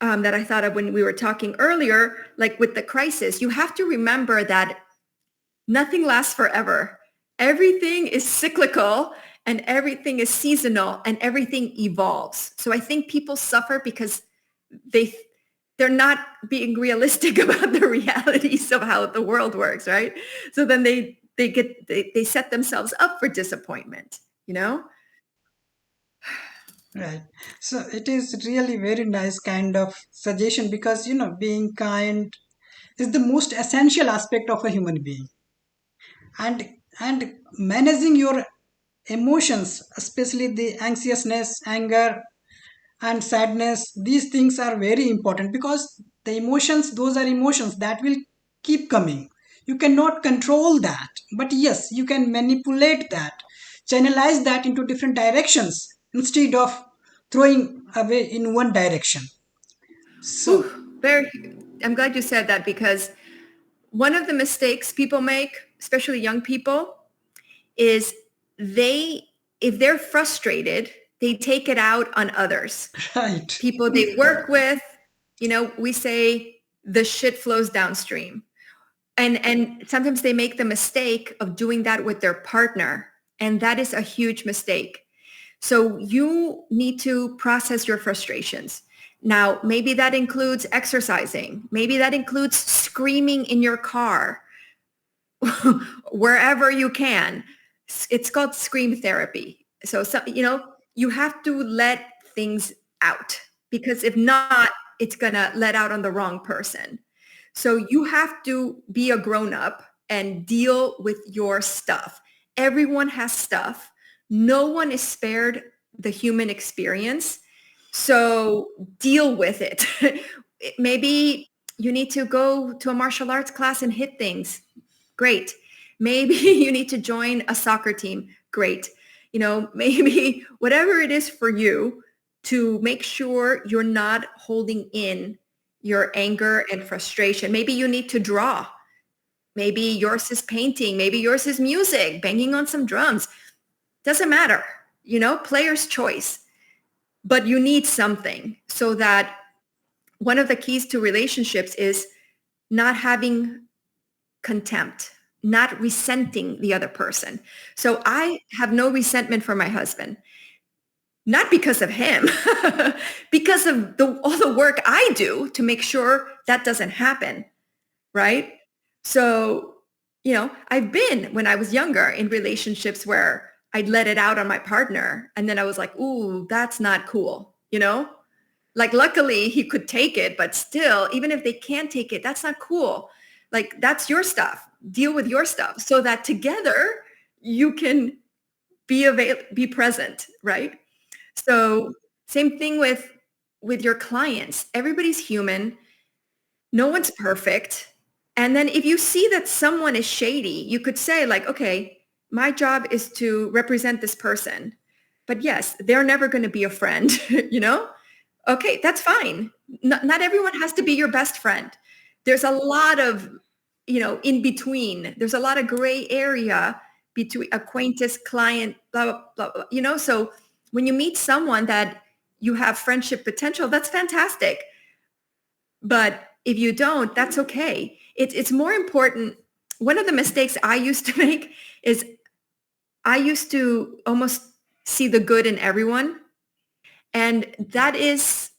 that I thought of when we were talking earlier, like with the crisis. You have to remember that nothing lasts forever. Everything is cyclical and everything is seasonal and everything evolves. So I think people suffer because they they're not being realistic about the realities of how the world works, right? So then they set themselves up for disappointment, you know? Right. So it is really very nice kind of suggestion because being kind is the most essential aspect of a human being, and managing your emotions, especially the anxiousness, anger, and sadness, these things are very important because the emotions, those are emotions that will keep coming. You cannot control that, but yes, you can manipulate that, channelize that into different directions instead of throwing away in one direction. Whew, So very, I'm glad you said that because one of the mistakes people make, especially young people, is they, if they're frustrated, they take it out on others. right. People they work with, we say the shit flows downstream. And sometimes they make the mistake of doing that with their partner. And that is a huge mistake. So you need to process your frustrations. Now, maybe that includes exercising. Maybe that includes screaming in your car, wherever you can. It's called scream therapy. So, you have to let things out because if not, it's going to let out on the wrong person. So you have to be a grown up and deal with your stuff. Everyone has stuff. No one is spared the human experience. So deal with it. Maybe you need to go to a martial arts class and hit things. Great. Maybe you need to join a soccer team. Great. Maybe whatever it is for you to make sure you're not holding in your anger and frustration. Maybe you need to draw. Maybe yours is painting. Maybe yours is music, banging on some drums. Doesn't matter, player's choice. But you need something so that one of the keys to relationships is not having contempt, not resenting the other person. So I have no resentment for my husband, not because of him, because of all the work I do to make sure that doesn't happen, right? So, I've been, when I was younger, in relationships where I'd let it out on my partner and then I was like, ooh, that's not cool, Like luckily he could take it, but still, even if they can't take it, that's not cool. Like that's your stuff. Deal with your stuff so that together you can be present, right? So same thing with your clients. Everybody's human. No one's perfect. And then if you see that someone is shady, you could say like, okay, my job is to represent this person. But yes, they're never going to be a friend, Okay, that's fine. Not everyone has to be your best friend. There's a lot of in between. There's a lot of gray area between acquaintance, client, blah, blah, blah, blah, so when you meet someone that you have friendship potential, that's fantastic. But if you don't, that's okay. It's more important. One of the mistakes I used to make is I used to almost see the good in everyone. And that is,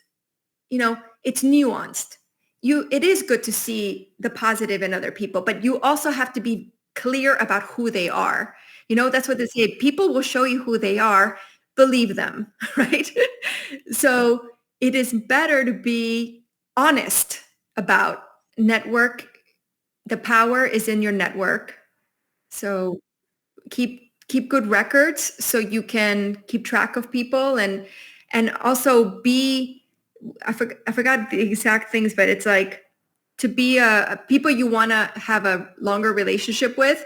it's nuanced. It is good to see the positive in other people, but you also have to be clear about who they are. That's what they say. People will show you who they are. Believe them, right? So it is better to be honest about network. The power is in your network. So keep good records so you can keep track of people, and also be, I forgot the exact things, but it's like to be a people you want to have a longer relationship with,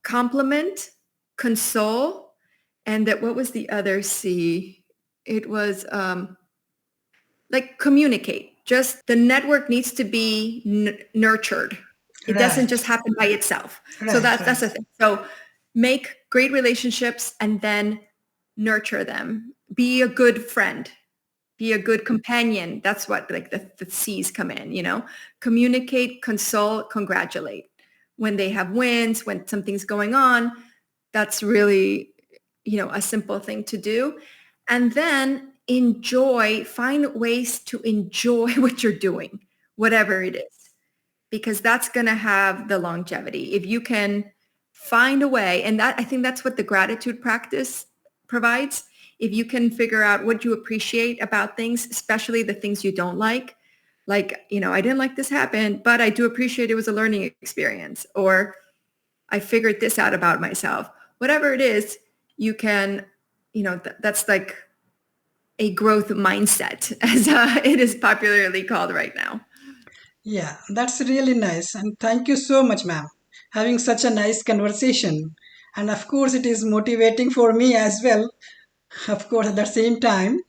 compliment, console, and that, what was the other C? It was like communicate. Just the network needs to be nurtured. It doesn't Right, just happen by itself. So right, that's right. the thing. So make great relationships and then nurture them. Be a good friend. Be a good companion. That's what, like, the C's come in, communicate, console, congratulate. When they have wins, when something's going on, that's really, a simple thing to do. And then find ways to enjoy what you're doing, whatever it is, because that's going to have the longevity. If you can find a way, and I think that's what the gratitude practice provides. If you can figure out what you appreciate about things, especially the things you don't like, I didn't like this happen, but I do appreciate it was a learning experience, or I figured this out about myself. Whatever it is, you can, that's like a growth mindset, as it is popularly called right now. Yeah, that's really nice. And thank you so much, ma'am. Having such a nice conversation. And of course, it is motivating for me as well, of course, at the same time.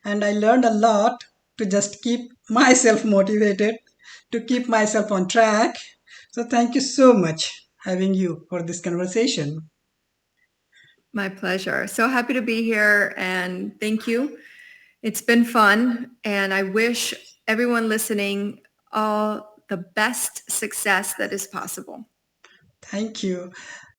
And I learned a lot to just keep myself motivated, to keep myself on track. So thank you so much having you for this conversation. My pleasure. So happy to be here, and thank you. It's been fun, and I wish everyone listening all the best success that is possible. Thank you.